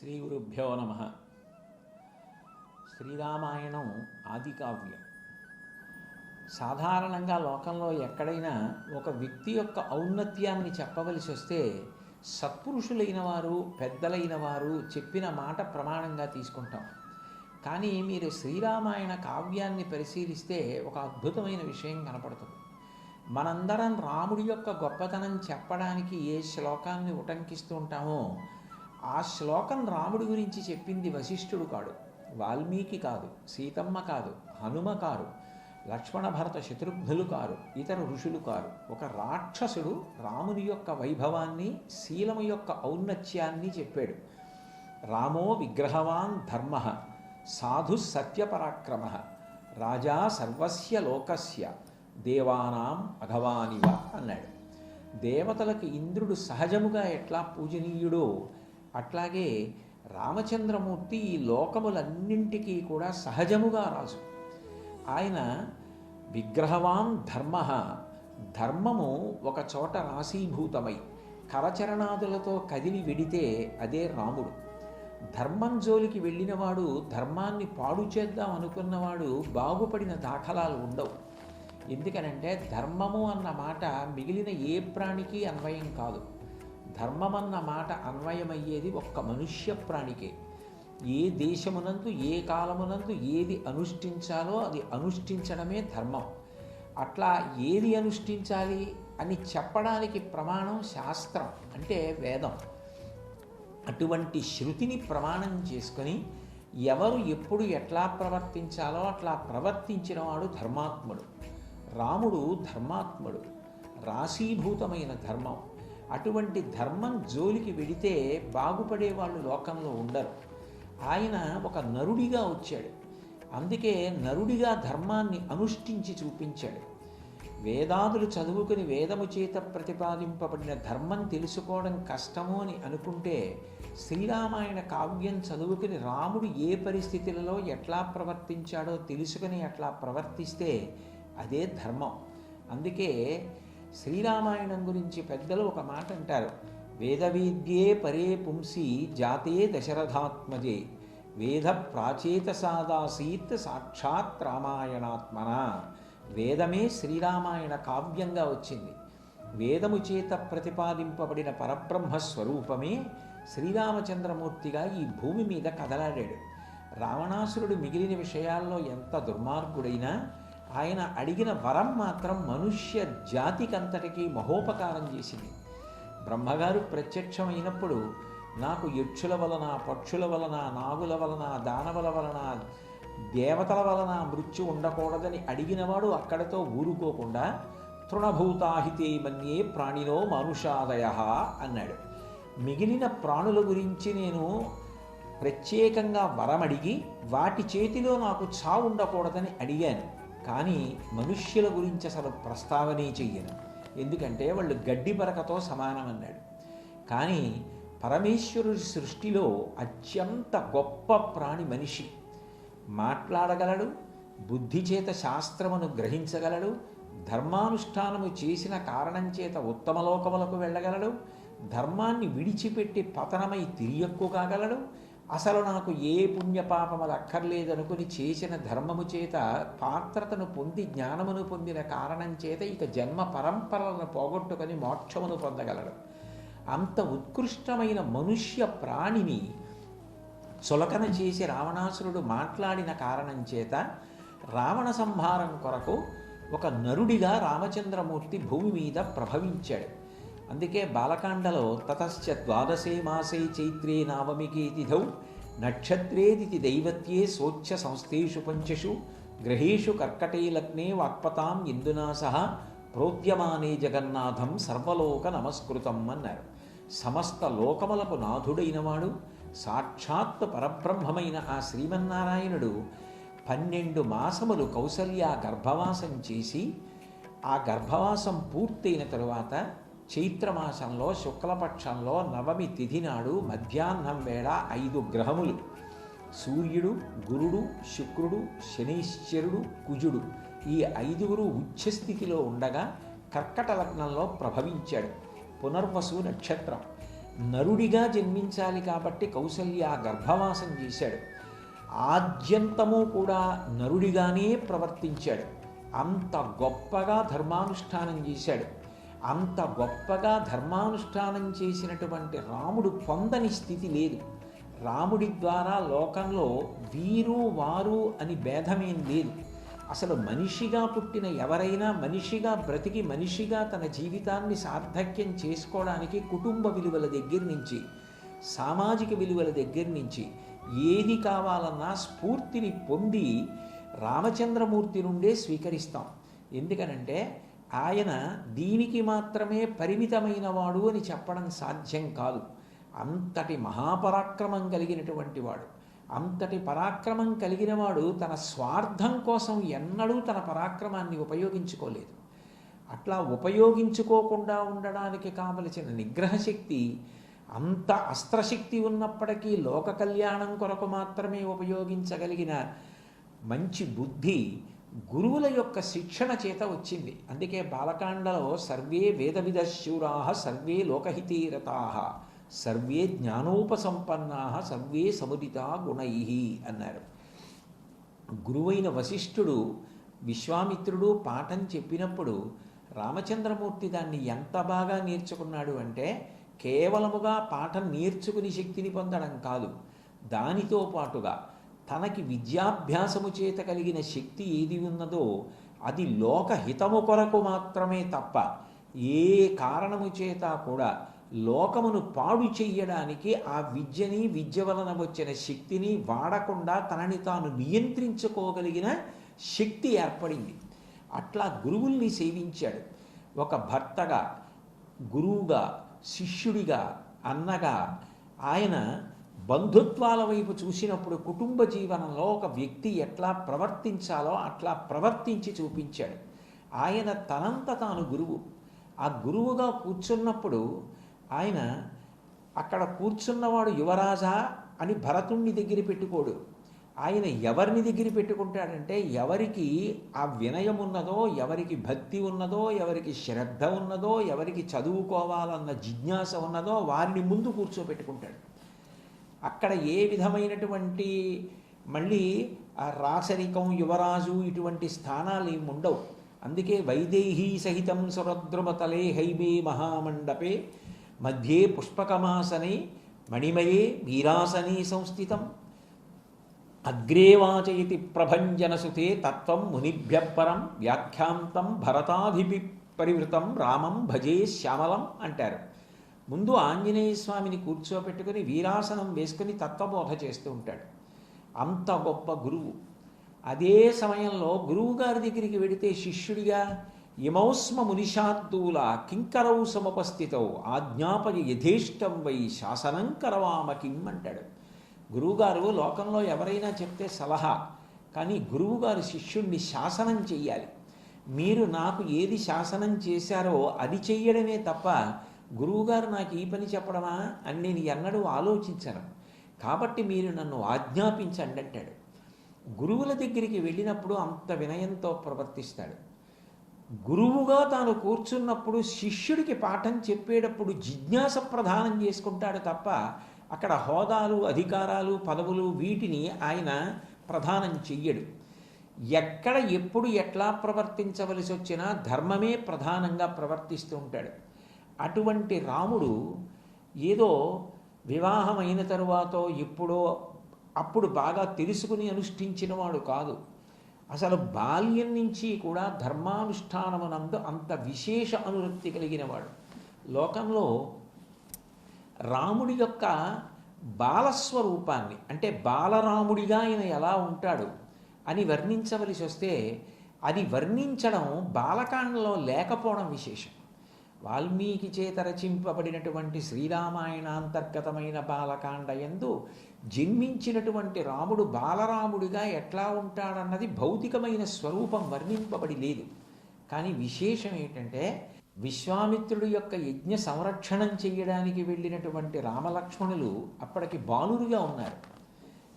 శ్రీ గురుభ్యో నమ. శ్రీరామాయణం ఆది కావ్యం. సాధారణంగా లోకంలో ఎక్కడైనా ఒక వ్యక్తి యొక్క ఔన్నత్యాన్ని చెప్పవలసి వస్తే సత్పురుషులైన వారు, పెద్దలైన వారు చెప్పిన మాట ప్రమాణంగా తీసుకుంటాం. కానీ మీరు శ్రీరామాయణ కావ్యాన్ని పరిశీలిస్తే ఒక అద్భుతమైన విషయం కనపడుతుంది. మనందరం రాముడి యొక్క గొప్పతనం చెప్పడానికి ఏ శ్లోకాన్ని ఉటంకిస్తూ ఉంటామో ఆ శ్లోకం రాముడి గురించి చెప్పింది వశిష్ఠుడు కాడు, వాల్మీకి కాదు, సీతమ్మ కాదు, హనుమ కారు, లక్ష్మణ భరత శత్రుఘ్నులు కారు, ఇతర ఋషులు కారు. ఒక రాక్షసుడు రాముని యొక్క వైభవాన్ని, శీలము యొక్క ఔన్నత్యాన్ని చెప్పాడు. రామో విగ్రహవాన్ ధర్మ సాధు సత్యపరాక్రమ రాజా సర్వస్య లోకస్య దేవానాం అఘవానివ అన్నాడు. దేవతలకు ఇంద్రుడు సహజముగా ఎట్లా పూజనీయుడో అట్లాగే రామచంద్రమూర్తి ఈ లోకములన్నింటికీ కూడా సహజముగా రాజు. ఆయన విగ్రహవాన్ ధర్మ, ధర్మము ఒక చోట రాశీభూతమై కరచరణాదులతో కదిలి వెడితే అదే రాముడు. ధర్మం జోలికి వెళ్ళినవాడు, ధర్మాన్ని పాడు చేద్దాం అనుకున్నవాడు బాగుపడిన దాఖలాలు ఉండవు. ఎందుకనంటే ధర్మము అన్న మాట మిగిలిన ఏ ప్రాణికి అన్వయం కాదు. ధర్మం అన్న మాట అన్వయమయ్యేది ఒక్క మనుష్య ప్రాణికే. ఏ దేశమునందు, ఏ కాలమునందు ఏది అనుష్ఠించాలో అది అనుష్ఠించడమే ధర్మం. అట్లా ఏది అనుష్ఠించాలి అని చెప్పడానికి ప్రమాణం శాస్త్రం, అంటే వేదం. అటువంటి శృతిని ప్రమాణం చేసుకొని ఎవరు ఎప్పుడు ఎట్లా ప్రవర్తించాలో అట్లా ప్రవర్తించిన వాడు ధర్మాత్ముడు. రాముడు ధర్మాత్ముడు, రాశీభూతమైన ధర్మం. అటువంటి ధర్మం జోలికి వెడితే బాగుపడే వాళ్ళు లోకంలో ఉండరు. ఆయన ఒక నరుడిగా వచ్చాడు, అందుకే నరుడిగా ధర్మాన్ని అనుష్ఠించి చూపించాడు. వేదాదులు చదువుకుని వేదము చేత ప్రతిపాదింపబడిన ధర్మం తెలుసుకోవడం కష్టము అని అనుకుంటే శ్రీరామాయణ కావ్యం చదువుకుని రాముడు ఏ పరిస్థితులలో ఎట్లా ప్రవర్తించాడో తెలుసుకుని అట్లా ప్రవర్తిస్తే అదే ధర్మం. అందుకే శ్రీరామాయణం గురించి పెద్దలు ఒక మాట అంటారు, వేదవేద్యే పరే పుంసి జాతే దశరథాత్మజే వేద ప్రాచేత సాదాసీత్ సాక్షాత్ రామాయణాత్మన. వేదమే శ్రీరామాయణ కావ్యంగా వచ్చింది. వేదము చేత ప్రతిపాదింపబడిన పరబ్రహ్మ స్వరూపమే శ్రీరామచంద్రమూర్తిగా ఈ భూమి మీద కదలాడాడు. రావణాసురుడు మిగిలిన విషయాల్లో ఎంత దుర్మార్గుడైనా ఆయన అడిగిన వరం మాత్రం మనుష్య జాతికంతటికీ మహోపకారం చేసింది. బ్రహ్మగారు ప్రత్యక్షమైనప్పుడు నాకు యక్షుల వలన, పక్షుల వలన, నాగుల వలన, దానవుల వలన, దేవతల వలన మృత్యు ఉండకూడదని అడిగినవాడు అక్కడతో ఊరుకోకుండా తృణభూతాహితే మన్యే ప్రాణినో మానుషాదయ అన్నాడు. మిగిలిన ప్రాణుల గురించి నేను ప్రత్యేకంగా వరమడిగి వాటి చేతిలో నాకు చావు ఉండకూడదని అడిగాను, కానీ మనుష్యుల గురించి అసలు ప్రస్తావనే చెయ్యను, ఎందుకంటే వాళ్ళు గడ్డి పరకతో సమానమన్నాడు. కానీ పరమేశ్వరుడి సృష్టిలో అత్యంత గొప్ప ప్రాణి మనిషి. మాట్లాడగలడు, బుద్ధి చేత శాస్త్రమును గ్రహించగలడు, ధర్మానుష్ఠానము చేసిన కారణం చేత ఉత్తమలోకములకు వెళ్ళగలడు, ధర్మాన్ని విడిచిపెట్టి పతనమై తిరియక్కు కాగలడు. అసలు నాకు ఏ పుణ్యపాపములు అక్కర్లేదనుకుని చేసిన ధర్మము చేత పాత్రతను పొంది జ్ఞానమును పొందిన కారణం చేత ఇక జన్మ పరంపరలను పోగొట్టుకొని మోక్షమును పొందగలడు. అంత ఉత్కృష్టమైన మనుష్య ప్రాణిని చులకన చేసి రావణాసురుడు మాట్లాడిన కారణం చేత రావణ సంహారం కొరకు ఒక నరుడిగా రామచంద్రమూర్తి భూమి మీద ప్రభవించాడు. అందుకే బాలకాండలో తతశ్చ ద్వాదశే మాసే చైత్రే నవమికే తిథౌ నక్షత్రేదితి దైవత్యే సోచ్ఛ సంస్థేషు పంచషు గ్రహేషు కర్కటే లగ్నే వాక్పతాం ఇందునా సహ ప్రోద్యమానే జగన్నాథం సర్వలోక నమస్కృతం అన్నారు. సమస్త లోకములకు నాథుడైనవాడు సాక్షాత్ పరబ్రహ్మమైన ఆ శ్రీమన్నారాయణుడు 12 మాసములు కౌసల్య గర్భవాసం చేసి ఆ గర్భవాసం పూర్తయిన తరువాత చైత్రమాసంలో శుక్లపక్షంలో నవమి తిథి నాడు మధ్యాహ్నం వేళ 5 గ్రహములు సూర్యుడు, గురుడు, శుక్రుడు, శనీశ్వరుడు, కుజుడు ఈ 5గురు ఉచ్చస్థితిలో ఉండగా కర్కట లగ్నంలో ప్రభవించాడు. పునర్వసు నక్షత్రం. నరుడిగా జన్మించాలి కాబట్టి కౌసల్య గర్భవాసం చేశాడు. ఆద్యంతము కూడా నరుడిగానే ప్రవర్తించాడు. అంత గొప్పగా ధర్మానుష్ఠానం చేశాడు. అంత గొప్పగా ధర్మానుష్ఠానం చేసినటువంటి రాముడు పొందని స్థితి లేదు. రాముడి ద్వారా లోకంలో వీరు వారు అని భేదమేం లేదు. అసలు మనిషిగా పుట్టిన ఎవరైనా మనిషిగా బ్రతికి మనిషిగా తన జీవితాన్ని సార్థక్యం చేసుకోవడానికి కుటుంబ విలువల దగ్గర నుంచి సామాజిక విలువల దగ్గర నుంచి ఏది కావాలన్నా స్ఫూర్తిని పొంది రామచంద్రమూర్తి నుండే స్వీకరిస్తాం. ఎందుకనంటే ఆయన దీనికి మాత్రమే పరిమితమైన వాడు అని చెప్పడం సాధ్యం కాదు. అంతటి మహాపరాక్రమం కలిగినటువంటి వాడు. అంతటి పరాక్రమం కలిగిన వాడు తన స్వార్థం కోసం ఎన్నడూ తన పరాక్రమాన్ని ఉపయోగించుకోలేదు. అట్లా ఉపయోగించుకోకుండా ఉండడానికి కావలసిన నిగ్రహశక్తి, అంత అస్త్రశక్తి ఉన్నప్పటికీ లోక కళ్యాణం కొరకు మాత్రమే ఉపయోగించగలిగిన మంచి బుద్ధి గురువుల యొక్క శిక్షణ చేత వచ్చింది. అందుకే బాలకాండలో సర్వే వేదవిద శూరాః సర్వే లోకహితేరతాః సర్వే జ్ఞానోపసంపన్నాః సర్వే సముదితా గుణైః అన్నారు. గురువైన వశిష్ఠుడు విశ్వామిత్రుడు పాఠం చెప్పినప్పుడు రామచంద్రమూర్తి దాన్ని ఎంత బాగా నేర్చుకున్నాడు అంటే కేవలముగా పాఠం నేర్చుకుని శక్తిని పొందడం కాదు, దానితో పాటుగా తనకి విద్యాభ్యాసము చేత కలిగిన శక్తి ఏది ఉన్నదో అది లోకహితము కొరకు మాత్రమే తప్ప ఏ కారణము చేత కూడా లోకమును పాడు చెయ్యడానికి ఆ విద్యని విద్య వలన వచ్చిన శక్తిని వాడకుండా తనని తాను నియంత్రించుకోగలిగిన శక్తి ఏర్పడింది. అట్లా గురువుల్ని సేవించాడు. ఒక భర్తగా, గురువుగా, శిష్యుడిగా, అన్నగా ఆయన బంధుత్వాల వైపు చూసినప్పుడు కుటుంబ జీవనంలో ఒక వ్యక్తి ఎట్లా ప్రవర్తించాలో అట్లా ప్రవర్తించి చూపించాడు. ఆయన తనంత తాను గురువు. ఆ గురువుగా కూర్చున్నప్పుడు ఆయన అక్కడ కూర్చున్నవాడు యువరాజా అని భరతుణ్ణి దగ్గర పెట్టుకోడు. ఆయన ఎవరిని దగ్గర పెట్టుకుంటాడంటే ఎవరికి ఆ వినయం ఉన్నదో, ఎవరికి భక్తి ఉన్నదో, ఎవరికి శ్రద్ధ ఉన్నదో, ఎవరికి చదువుకోవాలన్న జిజ్ఞాస ఉన్నదో వారిని ముందు కూర్చోబెట్టుకుంటాడు. అక్కడ ఏ విధమైనటువంటి మళ్ళీ ఆ రాచరికం, యువరాజు ఇటువంటి స్థానాలు ఏమి ఉండవు. అందుకే వైదేహీ సహితం సురద్రుమతలే హైమే మహామండపే మధ్యే పుష్పకమాసనే మణిమయే వీరాసనే సంస్థితం అగ్రే వాచయతి ప్రభంజనసుతే తత్వం మునిభ్యపరం వ్యాఖ్యాంతం భరతాధిపి పరివృతం రామం భజే శ్యామలం అంటారు. ముందు ఆంజనేయ స్వామిని కూర్చోపెట్టుకుని వీరాసనం వేసుకుని తత్వబోధ చేస్తూ ఉంటాడు. అంత గొప్ప గురువు. అదే సమయంలో గురువుగారి దగ్గరికి వెడితే శిష్యుడిగా ఇమౌస్మ మునిషాద్దూల కింకరౌ సముపస్థితౌ ఆజ్ఞాపయ యథేష్టం వై శాసనం కరవామ కిం అంటాడు. గురువుగారు లోకంలో ఎవరైనా చెప్తే సలహా, కానీ గురువుగారు శిష్యుణ్ణి శాసనం చెయ్యాలి. మీరు నాకు ఏది శాసనం చేశారో అది చెయ్యడమే తప్ప గురువుగారు నాకు ఈ పని చెప్పడమా అని నేను ఎన్నడూ ఆలోచించను. కాబట్టి మీరు నన్ను ఆజ్ఞాపించండి అంటాడు. గురువుల దగ్గరికి వెళ్ళినప్పుడు అంత వినయంతో ప్రవర్తిస్తాడు. గురువుగా తాను కూర్చున్నప్పుడు శిష్యుడికి పాఠం చెప్పేటప్పుడు జిజ్ఞాస ప్రధానం చేసుకుంటాడు తప్ప అక్కడ హోదాలు, అధికారాలు, పదవులు వీటిని ఆయన ప్రధానం చెయ్యడు. ఎక్కడ ఎప్పుడు ఎట్లా ప్రవర్తించవలసి వచ్చినా ధర్మమే ప్రధానంగా ప్రవర్తిస్తూ ఉంటాడు. అటువంటి రాముడు ఏదో వివాహమైన తరువాత ఎప్పుడో అప్పుడు బాగా తెలుసుకుని అనుష్ఠించిన వాడు కాదు. అసలు బాల్యం నుంచి కూడా ధర్మానుష్ఠానమునందు అంత విశేష అనురక్తి కలిగిన వాడు. లోకంలో రాముడి యొక్క బాలస్వరూపాన్ని అంటే బాలరాముడిగా ఆయన ఎలా ఉంటాడు అని వర్ణించవలసి వస్తే అది వర్ణించడం బాలకాండలో లేకపోవడం విశేషం. వాల్మీకి చేత రచింపబడినటువంటి శ్రీరామాయణాంతర్గతమైన బాలకాండ యందు జన్మించినటువంటి రాముడు బాలరాముడిగా ఎట్లా ఉంటాడన్నది భౌతికమైన స్వరూపం వర్ణింపబడి లేదు. కానీ విశేషం ఏంటంటే విశ్వామిత్రుడి యొక్క యజ్ఞ సంరక్షణం చేయడానికి వెళ్ళినటువంటి రామలక్ష్మణులు అప్పటికి బాలురుగా ఉన్నారు.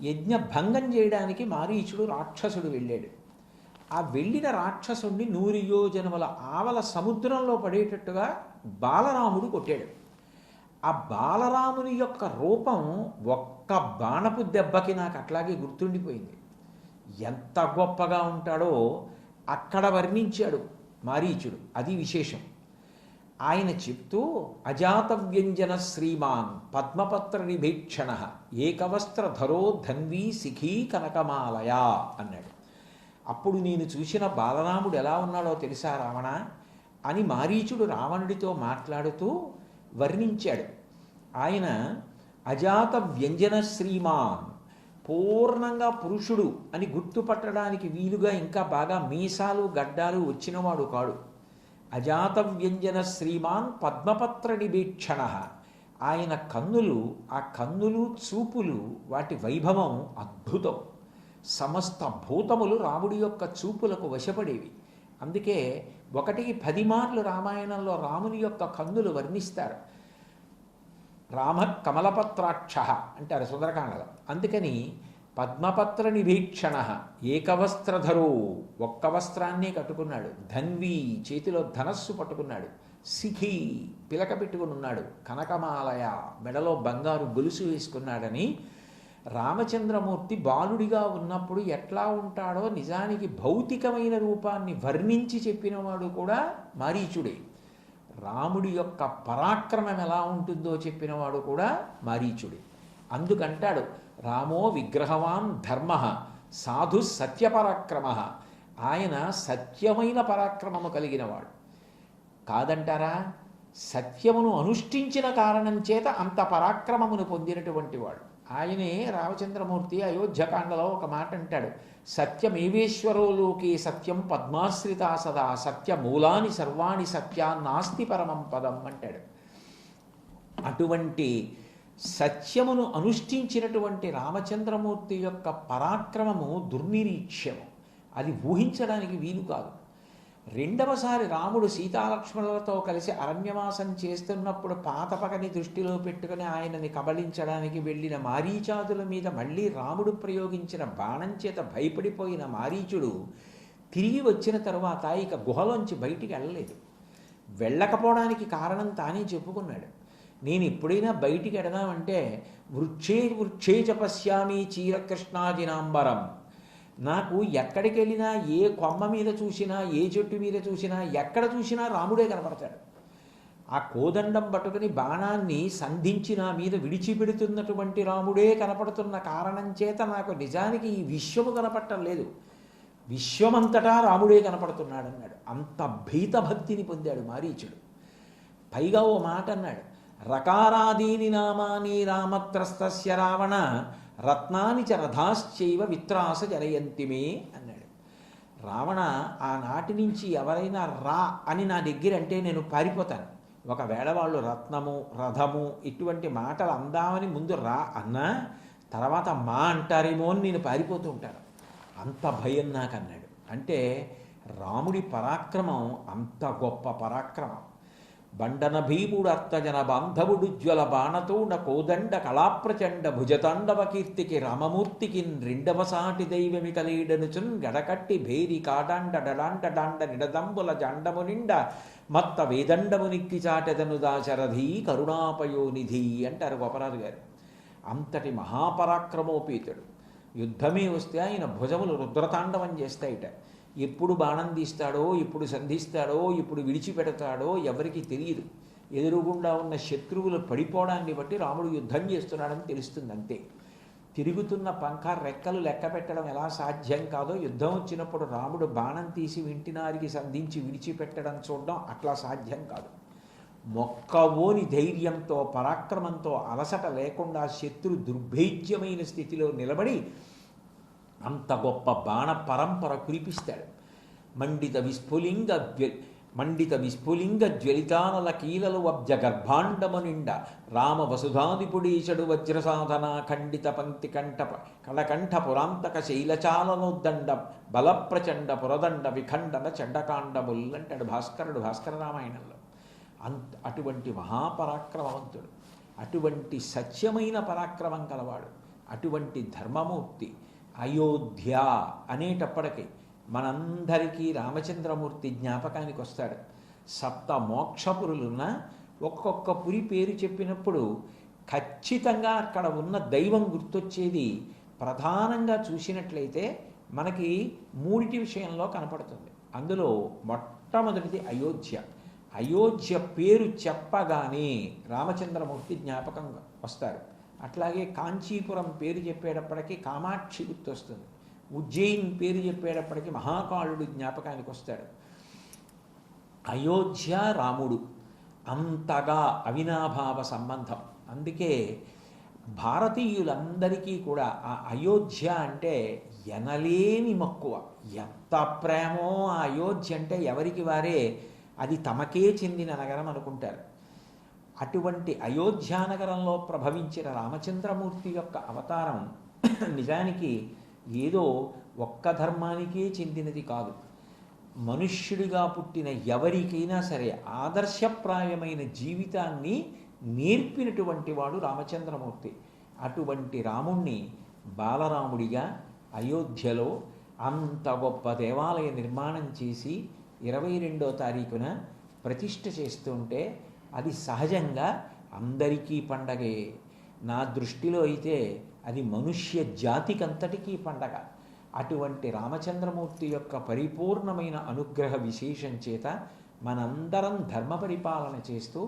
యజ్ఞ భంగం చేయడానికి మారీచుడు రాక్షసుడు వెళ్ళాడు. ఆ వెళ్ళిన రాక్షసుణ్ణి 100 యోజనముల ఆవల సముద్రంలో పడేటట్టుగా బాలరాముడు కొట్టాడు. ఆ ఆ బాలరాముని యొక్క రూపం ఒక్క బాణపు దెబ్బకి నాకు అట్లాగే గుర్తుండిపోయింది. ఎంత గొప్పగా ఉంటాడో అక్కడ వర్ణించాడు మారీచుడు. అది విశేషం. ఆయన చెప్తూ అజాత వ్యంజన శ్రీమాన్ పద్మపత్ర నిభీక్షణ ఏకవస్త్రధరో ధన్వీ శిఖీ కనకమాలయ అన్నాడు. అప్పుడు నేను చూసిన బాలరాముడు ఎలా ఉన్నాడో తెలుసా రావణ అని మారీచుడు రావణుడితో మాట్లాడుతూ వర్ణించాడు. ఆయన అజాత వ్యంజన శ్రీమాన్, పూర్ణంగా పురుషుడు అని గుర్తుపట్టడానికి వీలుగా ఇంకా బాగా మీసాలు గడ్డాలు వచ్చినవాడు కాడు. అజాత వ్యంజన శ్రీమాన్ పద్మపత్ర నిభీక్షణ. ఆయన కన్నులు, ఆ కన్నులు చూపులు, వాటి వైభవం అద్భుతం. సమస్త భూతములు రాముడి యొక్క చూపులకు వశపడేవి. అందుకే 1-10 మార్లు రామాయణంలో రాముని యొక్క కన్నులు వర్ణిస్తారు. రామ కమలపత్రాక్ష అంటారు సుందరకాండలో. అందుకని పద్మపత్ర నిభీక్షణ ఏకవస్త్రధరో, ఒక్క వస్త్రాన్నే కట్టుకున్నాడు. ధన్వీ, చేతిలో ధనస్సు పట్టుకున్నాడు. శిఖి, పిలక పెట్టుకుని ఉన్నాడు. కనకమాలయ, మెడలో బంగారు గొలుసు వేసుకున్నాడని రామచంద్రమూర్తి బాలుడిగా ఉన్నప్పుడు ఎట్లా ఉంటాడో నిజానికి భౌతికమైన రూపాన్ని వర్ణించి చెప్పినవాడు కూడా మారీచుడే. రాముడి యొక్క పరాక్రమం ఎలా ఉంటుందో చెప్పినవాడు కూడా మారీచుడే. అందుకంటాడు రామో విగ్రహవాన్ ధర్మ సాధు సత్యపరాక్రమ. ఆయన సత్యమైన పరాక్రమము కలిగినవాడు కాదంటారా? సత్యమును అనుష్ఠించిన కారణం చేత అంత పరాక్రమమును పొందినటువంటి వాడు ఆయనే. రామచంద్రమూర్తి అయోధ్యకాండలో ఒక మాట అంటాడు, సత్యమేవేశ్వరో లోకే సత్యం పద్మాశ్రితా సదా సత్యమూలాని సర్వాణి సత్యాన్నాస్తి పరమం పదం అంటాడు. అటువంటి సత్యమును అనుష్ఠించినటువంటి రామచంద్రమూర్తి యొక్క పరాక్రమము దుర్నిరీక్ష్యము. అది ఊహించడానికి వీలు కాదు. రెండవసారి రాముడు సీతాలక్ష్మణులతో కలిసి అరణ్యవాసం చేస్తున్నప్పుడు పాతపకని దృష్టిలో పెట్టుకుని ఆయనని కబళించడానికి వెళ్ళిన మారీచాదుల మీద మళ్ళీ రాముడు ప్రయోగించిన బాణం చేత భయపడిపోయిన మారీచుడు తిరిగి వచ్చిన తరువాత ఇక గుహలోంచి బయటికి వెళ్ళలేదు. వెళ్ళకపోవడానికి కారణం తానే చెప్పుకున్నాడు. నేను ఎప్పుడైనా బయటికి వెడదామంటే వృక్షే వృక్షే చ పశ్యామి చీరకృష్ణాజినాంబరం. నాకు ఎక్కడికి వెళ్ళినా, ఏ కొమ్మ మీద చూసినా, ఏ చెట్టు మీద చూసినా, ఎక్కడ చూసినా రాముడే కనపడతాడు. ఆ కోదండం పట్టుకుని బాణాన్ని సంధించి నా మీద విడిచిపెడుతున్నటువంటి రాముడే కనపడుతున్న కారణం చేత నాకు నిజానికి ఈ విశ్వము కనపడటం లేదు, విశ్వమంతటా రాముడే కనపడుతున్నాడు అన్నాడు. అంత భీతభక్తిని పొందాడు మారీచుడు. పైగా ఓ మాట అన్నాడు, రకారాదీని నామాని రామత్రస్తస్య రావణ రత్నాని చ రథాశ్చైవ విత్రాస జనయంతిమే అన్నాడు. రావణ, ఆనాటి నుంచి ఎవరైనా రా అని నా దగ్గర అంటే నేను పారిపోతాను. ఒకవేళ వాళ్ళు రత్నము రథము ఇటువంటి మాటలు అందామని ముందు రా అన్నా తర్వాత మా అంటారేమో అని నేను పారిపోతూ ఉంటాను. అంత భయం నాకు అన్నాడు. అంటే రాముడి పరాక్రమం అంత గొప్ప పరాక్రమం. బండన భీముడు అర్తజన బాంధవుడుజ్వల బాణతోడ కోదండ కళాప్రచండ భుజతాండవ కీర్తికి రామమూర్తికి రెండవ సాటి దైవమి కలీడనుచున్ గడకట్టి భేరి కాడాండ డడాండ డాండ నిడదంబుల జాండము నిండ మత్త వేదండము నిక్కి చాటెదను దాశరథి కరుణాపయోనిధి అంటారు గోపరాజు గారు. అంతటి మహాపరాక్రమోపేతుడు. యుద్ధమే వస్తే ఆయన భుజములు రుద్రతాండవం చేస్తాయిట. ఎప్పుడు బాణం తీస్తాడో, ఎప్పుడు సంధిస్తాడో, ఎప్పుడు విడిచిపెడతాడో ఎవరికి తెలియదు. ఎదురుగుండా ఉన్న శత్రువులు పడిపోవడాన్ని బట్టి రాముడు యుద్ధం చేస్తున్నాడని తెలుస్తుంది అంతే. తిరుగుతున్న పంఖ రెక్కలు లెక్క పెట్టడం ఎలా సాధ్యం కాదో యుద్ధం వచ్చినప్పుడు రాముడు బాణం తీసి వింటినారికి సంధించి విడిచిపెట్టడం చూడడం అట్లా సాధ్యం కాదు. మొక్కవోని ధైర్యంతో పరాక్రమంతో అలసట లేకుండా శత్రు దుర్భేద్యమైన స్థితిలో నిలబడి అంత గొప్ప బాణ పరంపర కురిపిస్తాడు. మండిత విస్ఫులింగ జ్వలితానల కీలలు వబ్జ గర్భాండము నిండ రామ వసుధాదిపుడీశడు వజ్రసాధన ఖండిత పంక్తి కంఠప కళకంఠ పురాంతక శైలచాలనోద్దండ బలప్రచండ పురదండ విఖండన చండకాండముల్ అంటాడు భాస్కరుడు భాస్కర రామాయణంలో. అటువంటి మహాపరాక్రమవంతుడు, అటువంటి సత్యమైన పరాక్రమం కలవాడు, అటువంటి ధర్మమూర్తి. అయోధ్య అనేటప్పటికీ మనందరికీ రామచంద్రమూర్తి జ్ఞాపకానికి వస్తాడు. 7 మోక్షపురులున్న ఒక్కొక్క పురి పేరు చెప్పినప్పుడు ఖచ్చితంగా అక్కడ ఉన్న దైవం గుర్తొచ్చేది ప్రధానంగా చూసినట్లయితే మనకి మూడిటి విషయంలో కనపడుతుంది. అందులో మొట్టమొదటిది అయోధ్య. అయోధ్య పేరు చెప్పగానే రామచంద్రమూర్తి జ్ఞాపకం వస్తారు. అట్లాగే కాంచీపురం పేరు చెప్పేటప్పటికీ కామాక్షి గుర్తొస్తుంది. ఉజ్జయిన్ పేరు చెప్పేటప్పటికీ మహాకాళుడు జ్ఞాపకానికి వస్తాడు. అయోధ్య రాముడు అంతగా అవినాభావ సంబంధం. అందుకే భారతీయులందరికీ కూడా ఆ అయోధ్య అంటే ఎనలేని మక్కువ. ఎంత ప్రేమో ఆ అయోధ్య అంటే ఎవరికి వారే అది తమకే చెందిన నగరం అనుకుంటారు. అటువంటి అయోధ్యానగరంలో ప్రభవించిన రామచంద్రమూర్తి యొక్క అవతారం నిజానికి ఏదో ఒక్క ధర్మానికే చెందినది కాదు. మనుష్యుడిగా పుట్టిన ఎవరికైనా సరే ఆదర్శప్రాయమైన జీవితాన్ని నేర్పినటువంటి వాడు రామచంద్రమూర్తి. అటువంటి రాముణ్ణి బాలరాముడిగా అయోధ్యలో అంత గొప్ప దేవాలయ నిర్మాణం చేసి 22వ తారీఖున ప్రతిష్ఠ చేస్తుంటే అది సహజంగా అందరికీ పండగే. నా దృష్టిలో అయితే అది మనుష్య జాతికంతటికీ పండగ. అటువంటి రామచంద్రమూర్తి యొక్క పరిపూర్ణమైన అనుగ్రహ విశేషం చేత మనందరం ధర్మ పరిపాలన చేస్తూ